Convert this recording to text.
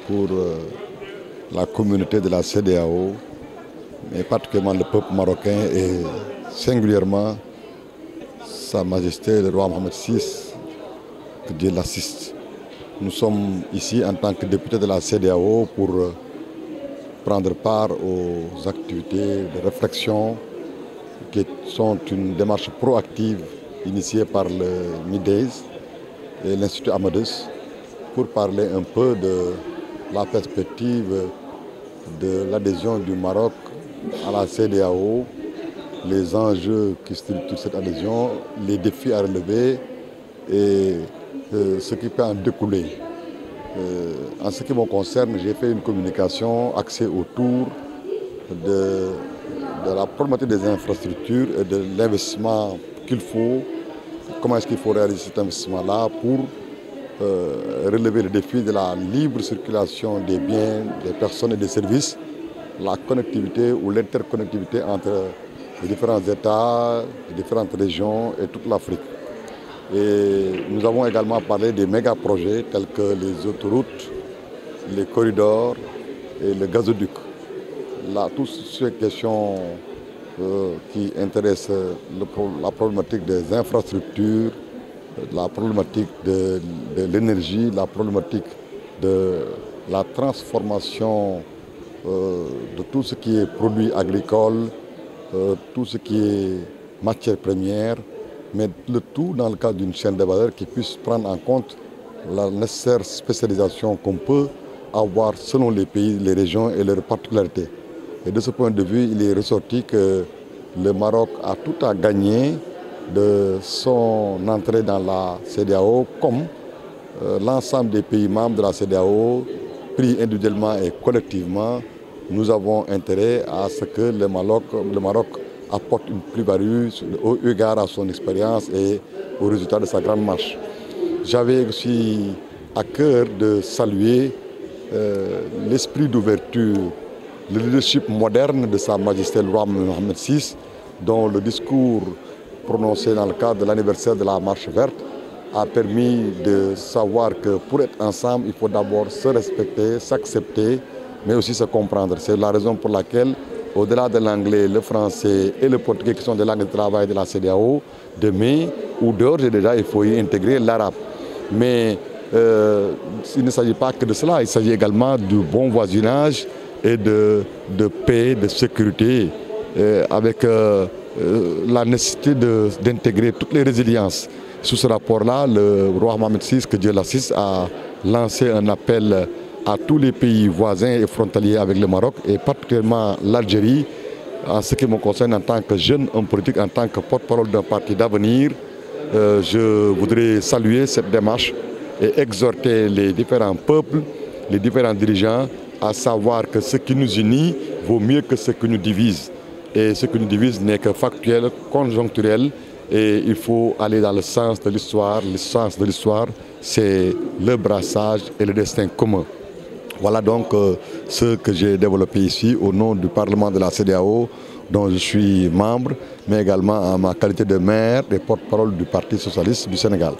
pour la communauté de la CEDEAO, mais particulièrement le peuple marocain et singulièrement Sa Majesté le roi Mohamed VI, que Dieu l'assiste. Nous sommes ici en tant que députés de la CEDEAO pour prendre part aux activités de réflexion qui sont une démarche proactive initiée par le MIDES et l'Institut Amadeus pour parler un peu de la perspective de l'adhésion du Maroc à la CEDEAO, les enjeux qui structurent cette adhésion, les défis à relever et ce qui peut en découler. En ce qui me concerne, j'ai fait une communication axée autour de la problématique des infrastructures et de l'investissement qu'il faut, comment est-ce qu'il faut réaliser cet investissement-là pour relever le défi de la libre circulation des biens, des personnes et des services, la connectivité ou l'interconnectivité entre les différents États, les différentes régions et toute l'Afrique. Et nous avons également parlé des méga-projets tels que les autoroutes, les corridors et le gazoduc. Là, toutes ces questions qui intéressent la problématique des infrastructures, la problématique de l'énergie, la problématique de la transformation de tout ce qui est produits agricoles, tout ce qui est matière première, mais le tout dans le cadre d'une chaîne de valeur qui puisse prendre en compte la nécessaire spécialisation qu'on peut avoir selon les pays, les régions et leurs particularités. Et de ce point de vue, il est ressorti que le Maroc a tout à gagner de son entrée dans la CEDEAO, comme l'ensemble des pays membres de la CEDEAO, pris individuellement et collectivement. Nous avons intérêt à ce que le Maroc apporte une plus-value au égard à son expérience et aux résultats de sa grande marche. J'avais aussi à cœur de saluer l'esprit d'ouverture, le leadership moderne de Sa Majesté le roi Mohamed VI, dont le discours prononcé dans le cadre de l'anniversaire de la Marche verte a permis de savoir que pour être ensemble, il faut d'abord se respecter, s'accepter, mais aussi se comprendre. C'est la raison pour laquelle, au-delà de l'anglais, le français et le portugais qui sont des langues de travail de la CEDEAO, demain ou d'ores et déjà, il faut y intégrer l'arabe. Mais il ne s'agit pas que de cela, il s'agit également du bon voisinage et de paix, de sécurité, avec la nécessité d'intégrer toutes les résiliences. Sous ce rapport-là, le roi Mohamed VI, que Dieu l'assiste, a lancé un appel à tous les pays voisins et frontaliers avec le Maroc, et particulièrement l'Algérie, en ce qui me concerne en tant que jeune homme politique, en tant que porte-parole d'un parti d'avenir. Je voudrais saluer cette démarche et exhorter les différents peuples, les différents dirigeants, à savoir que ce qui nous unit vaut mieux que ce qui nous divise. Et ce qui nous divise n'est que factuel, conjoncturel, et il faut aller dans le sens de l'histoire. Le sens de l'histoire, c'est le brassage et le destin commun. Voilà donc ce que j'ai développé ici au nom du Parlement de la CEDEAO, dont je suis membre, mais également en ma qualité de maire et porte-parole du Parti socialiste du Sénégal.